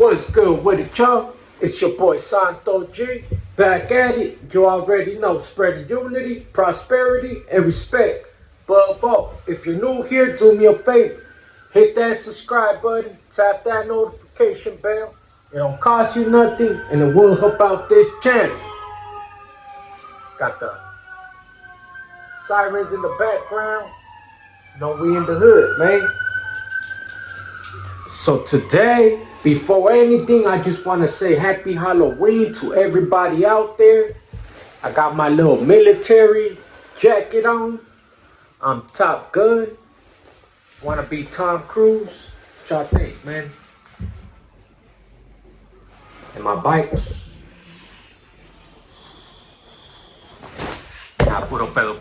What's good with it, y'all? It's your boy Santo G. Back at it. You already know, spreading unity, prosperity, and respect. But above all, if you're new here, do me a favor. Hit that subscribe button, tap that notification bell. It don't cost you nothing, and it will help out this channel. Got the sirens in the background. Know we in the hood, man. So today, before anything, I just want to say happy Halloween to everybody out there. I got my little military jacket on. I'm Top Gun. Want to be Tom Cruise? What y'all think, man? And my bike. Nah, puro pelo.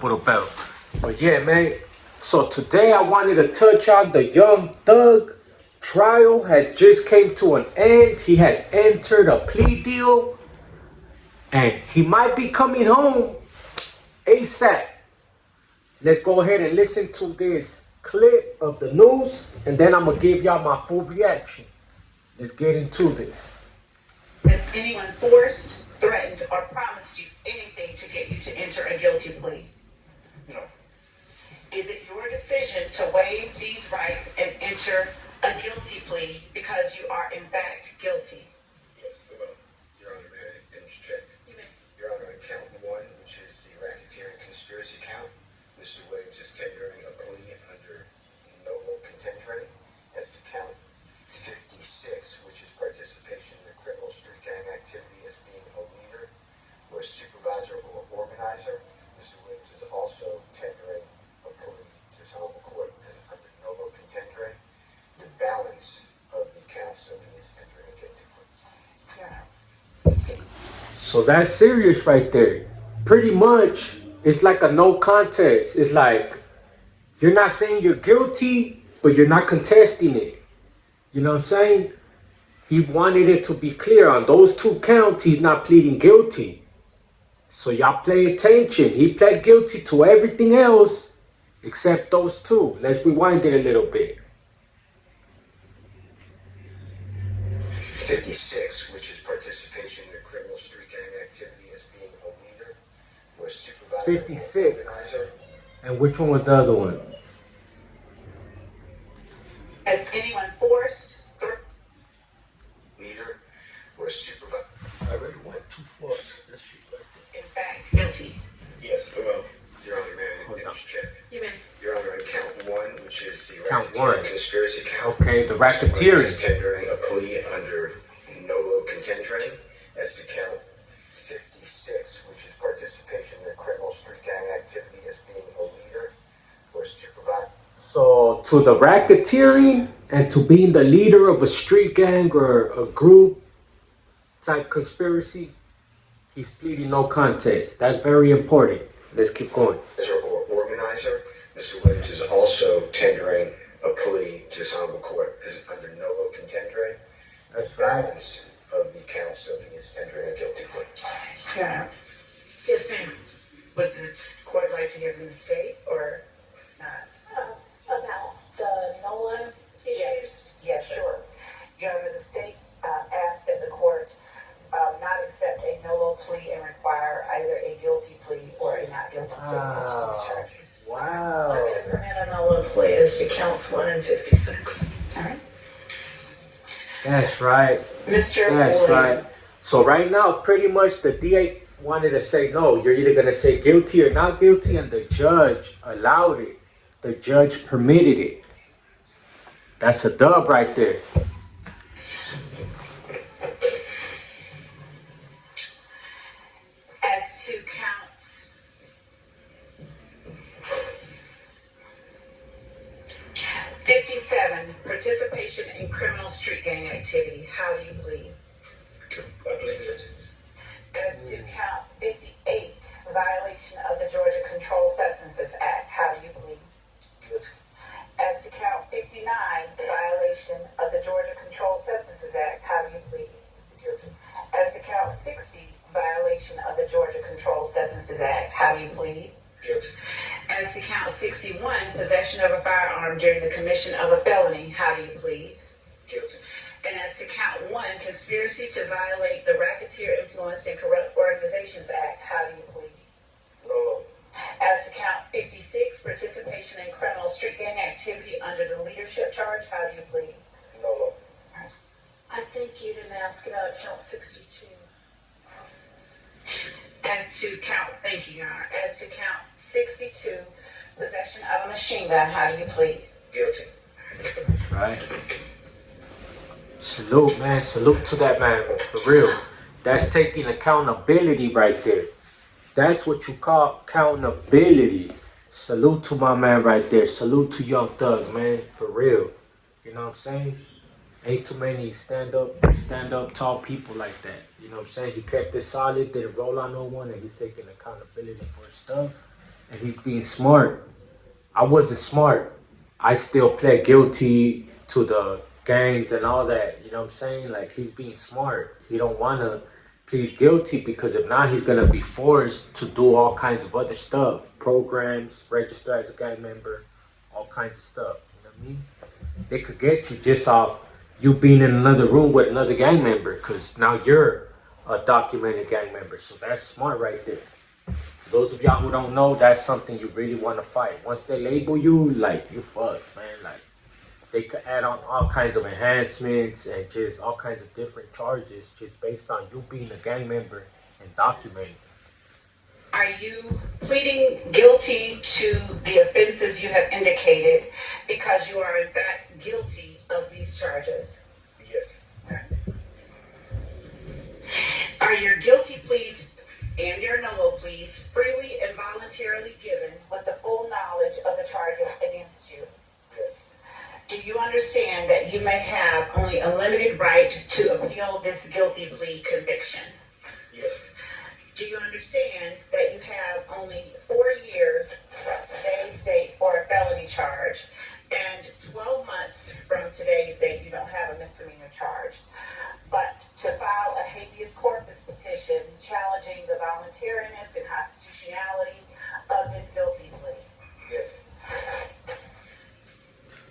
But yeah, man. So today I wanted to touch on the Young Thug trial has just came to an end. He has entered a plea deal. And he might be coming home ASAP. Let's go ahead and listen to this clip of the news. And then I'm going to give y'all my full reaction. Let's get into this. Has anyone forced, threatened, or promised you anything to get you to enter a guilty plea? No. Is it your decision to waive these rights and enter a guilty plea because you are in fact guilty? Yes, Your Honor, may I interject? You may. Your Honor, on count one, which is the racketeering conspiracy count, Mr. Williams is tendering a plea under novo contendere. That's to count 56, which is participation in a criminal street gang activity as being a leader or a supervisor or organizer. Mr. Williams is also tendering a plea to this honorable court as under novo contendere. The balance of the counts of his tendering a guilty plea. So that's serious right there. Pretty much, it's like a no contest. It's like, you're not saying you're guilty, but you're not contesting it. You know what I'm saying? He wanted it to be clear on those two counts, he's not pleading guilty. So y'all pay attention. He pled guilty to everything else except those two. Let's rewind it a little bit. 56, which is participation in a criminal street gang activity as being a leader or a supervisor. 56. Or organizer. And which one was the other one? Has anyone forced, Leader or a supervisor. I already went too far. Let's see right there. in fact guilty? Yes, Your Honor, may I interject? You may. Your Honor, on count one, which is the Count racketeering one. conspiracy count. Okay, the Mr. Williams racketeering. is tendering a plea under novo contendere. That's to count 56, which is participation in a criminal street gang activity as being a leader or a supervisor. So to the racketeering and to being the leader of a street gang or a group type conspiracy, he's pleading no contest. That's very important. Let's keep going. Or organizer, Mr. Williams is also tendering a plea to this honorable court as under novo contendere. That's The right. balance of the counts of his tendering a guilty plea. Your Honor. Yes, ma'am. Would the court like to hear from the state or not? About the NOLA issues? Yes, sure. Your Honor, the state asked that the court not accept a NOLA plea and require either a guilty plea or a not guilty plea as to these charges. I'm Wow. going to permit a NOLA plea as to counts 1 and 56. All right. That's right. Mr. That's Williams. right. So right now, pretty much the DA wanted to say no. You're either going to say guilty or not guilty, and the judge allowed it. The judge permitted it. That's a dub right there. As to count 57, participation in criminal street gang activity, how do you plead? I believe it's As to count 58, violation of the Georgia Controlled Substances Act, how do you plead? guilty. As to count 59, violation of the Georgia Controlled Substances Act, how do you plead? Guilty. As to count 60, violation of the Georgia Controlled Substances Act, how do you plead? Guilty. As to count 61, possession of a firearm during the commission of a felony, how do you plead? Guilty. And as to count 1, conspiracy to violate the Racketeer Influenced and Corrupt Organizations Act, how do you plead? No. As to count 56, participation in criminal street gang activity under the leadership charge, how do you plead? No. I think you didn't ask about count 62. As to count, thank you, Your Honor. As to count 62, possession of a machine gun, how do you plead? Guilty. That's right. Salute, man. Salute to that man. For real. That's taking accountability right there. That's what you call accountability. Salute to my man right there. Salute to Young Thug, man. For real. You know what I'm saying? Ain't too many stand up tall people like that. You know what I'm saying? He kept it solid, didn't roll on no one, and he's taking accountability for his stuff. And he's being smart. I wasn't smart. I still pled guilty to the gangs and all that. You know what I'm saying? Like, he's being smart. He don't want to plead guilty because if not, he's going to be forced to do all kinds of other stuff. Programs, register as a gang member, all kinds of stuff. You know what I mean? They could get you just off you being in another room with another gang member because now you're a documented gang member. So that's smart right there. For those of y'all who don't know, that's something you really want to fight. Once they label you, like, you fucked, man. Like, they could add on all kinds of enhancements and just all kinds of different charges just based on you being a gang member and documenting. Are you pleading guilty to the offenses you have indicated because you are in fact guilty of these charges? Yes. Are your guilty pleas and your no pleas freely and voluntarily given with the full knowledge of the charges against you? Yes. Do you understand that you may have only a limited right to appeal this guilty plea conviction? Yes. Do you understand that you have only 4 years from today's date for a felony charge and 12 months from today's date you don't have a misdemeanor charge? But to file a habeas corpus petition challenging the voluntariness and constitutionality of this guilty plea? Yes.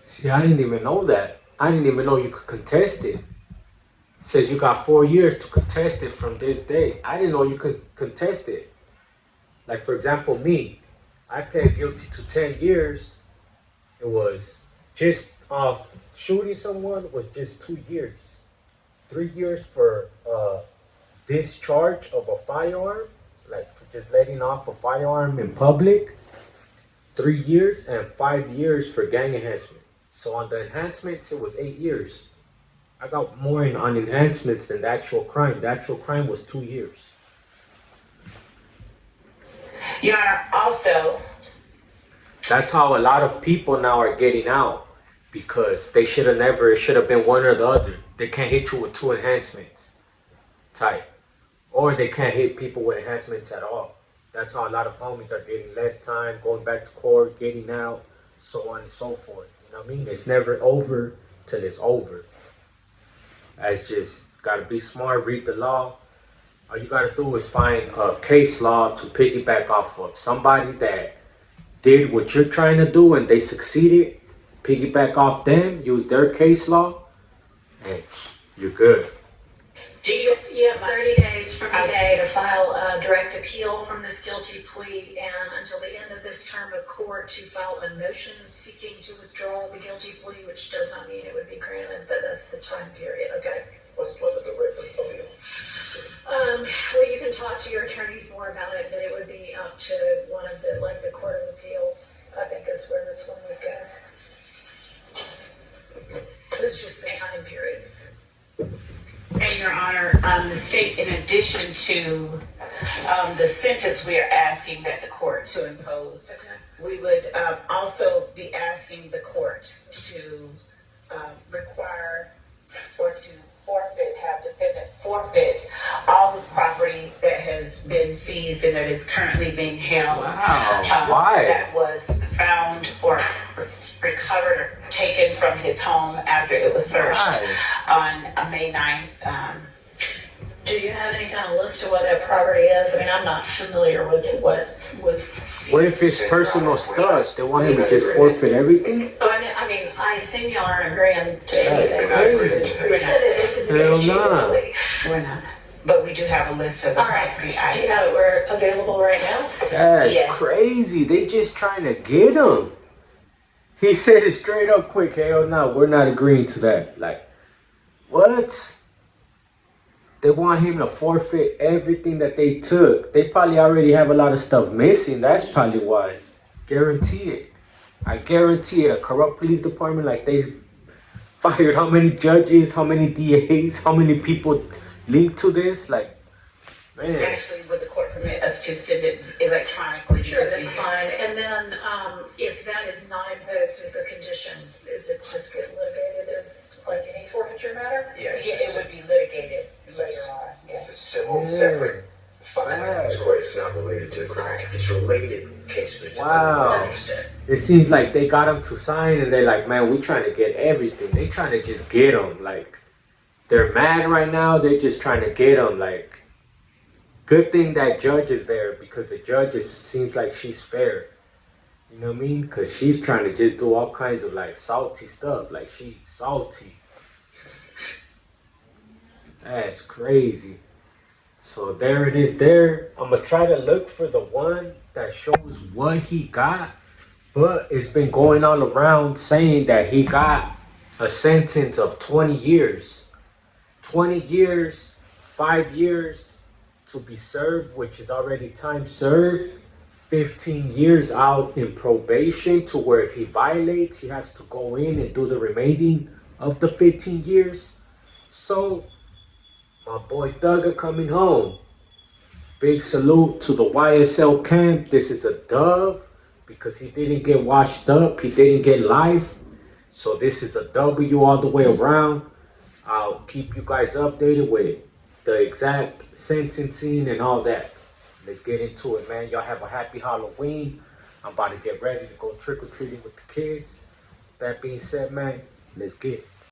See, I didn't even know that. I didn't even know you could contest it. Says you got 4 years to contest it from this day. I didn't know you could contest it. Like, for example, me, I pled guilty to 10 years. It was just off shooting someone was just 2 years. 3 years for discharge of a firearm, like for just letting off a firearm in public. 3 years and 5 years for gang enhancement. So on the enhancements, it was 8 years. I got more on enhancements than the actual crime. The actual crime was 2 years. Your Honor, also, That's how a lot of people now are getting out because they should have never, it should have been one or the other. They can't hit you with 2 enhancements type. Or they can't hit people with enhancements at all. That's how a lot of homies are getting less time, going back to court, getting out, so on and so forth. You know what I mean? It's never over till it's over. That's just, gotta be smart, read the law. All you gotta do is find a case law to piggyback off of. Somebody that did what you're trying to do and they succeeded, piggyback off them, use their case law, and you're good. do you You have 30 days from today to file a direct appeal from this guilty plea and until the end of this term of court to file a motion seeking to withdraw the guilty plea, which does not mean it would be granted, but that's the time period, okay? What's the direct appeal? Well, you can talk to your attorneys more about it, but it would be up to one of the, like the Court of Appeals, I think is where this one would go. It's just the time periods. And Your Honor, the state, in addition to the sentence we are asking that the court to impose, we would also be asking the court to require or to have defendant forfeit all the property that has been seized and that is currently being held. Wow, why? That was found or recovered or taken from his home after it was searched on May 9th. Do you have any kind of list of what that property is? I mean, I'm not familiar with what was seized. What if it's personal stuff? They want him to just forfeit everything? Oh, I mean, I assume y'all aren't agreeing to That's anything. crazy. We said it's a Hell negotiated nah. plea. We're not. But we do have a list of the All right, property do you know items. that we're available right now? That's Yes. crazy. They just trying to get him. He said it straight up quick. Hell no, we're not agreeing to that. Like, what? They want him to forfeit everything that they took. They probably already have a lot of stuff missing. That's probably why. Guarantee it. I guarantee it. A corrupt police department like they fired how many judges, how many DAs, how many people linked to this? Like, man. Actually, would the court permit us to send it electronically? Sure, Because we that's have- fine. And then, if that is not imposed as a condition, is it just get litigated as like any forfeiture matter? Yeah, Yeah, it would be litigated later on. It's a civil, separate file. Of course, it's not related to the crime. It's related case, but it's Wow. Understood. It seems like they got him to sign and they're like, man, we trying to get everything. They trying to just get him. Like, they're mad right now. They're just trying to get him. Like, good thing that judge is there because the judge seems like she's fair. You know what I mean? Because she's trying to just do all kinds of like salty stuff. Like, she's salty. That's crazy. So there it is there. I'm going to try to look for the one that shows what he got. But it's been going all around saying that he got a sentence of 20 years. 20 years, 5 years to be served, which is already time served. 15 years out in probation to where if he violates, he has to go in and do the remaining of the 15 years. So, my boy Thugger coming home. Big salute to the YSL camp. This is a dove because he didn't get washed up. He didn't get life. So this is a W all the way around. I'll keep you guys updated with the exact sentencing and all that. Let's get into it, man. Y'all have a happy Halloween. I'm about to get ready to go trick-or-treating with the kids. That being said, man, let's get it.